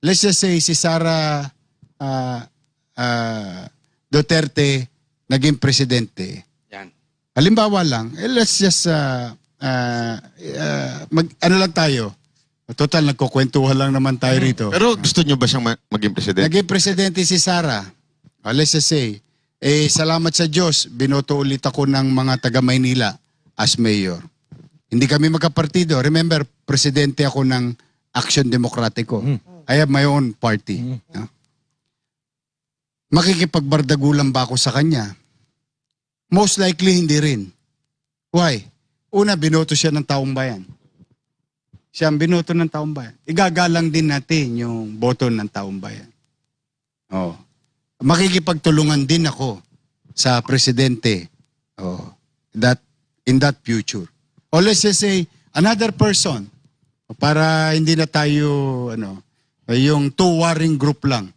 let's just say si Sara Duterte naging presidente. Yan. Halimbawa lang, let's just ano lang tayo. Total, nagkukwentuhan lang naman tayo rito. Pero gusto nyo ba siyang maging presidente? Naging presidente si Sara. Let's just say, salamat sa Diyos, binoto ulit ako ng mga taga Maynila as mayor. Hindi kami magkapartido. Remember, presidente ako ng Action Demokratiko. I have my own party. No? Makikipagbardagulan ba ako sa kanya? Most likely, hindi rin. Why? Una, binoto siya ng taong bayan. Siya ang binoto ng taong bayan. Igagalang din natin yung boto ng taong bayan. Oh. Makikipagtulungan din ako sa presidente. Oh. In that future. Or let's just say, another person. Para hindi na tayo, yung two warring group lang.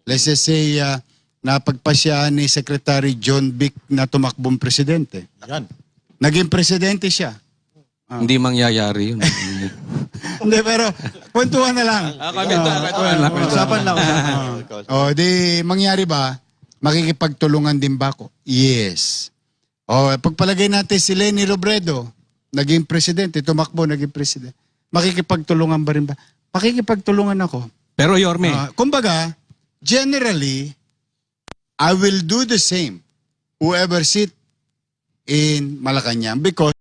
Let's just say, napagpasya ni Secretary John Vic na tumakbong presidente. Yan. Naging presidente siya. Hindi mangyayari yun. Hindi, pero kwentuhan na lang. Usapan lang. Di mangyari ba, makikipagtulungan din ba ako? Yes. Pagpalagay natin si Leni Robredo, naging presidente, tumakbo, naging presidente. Makikipagtulungan ba rin ba? Makikipagtulungan ako. Pero Yorme, Kumbaga, generally, I will do the same whoever sit in Malacanang because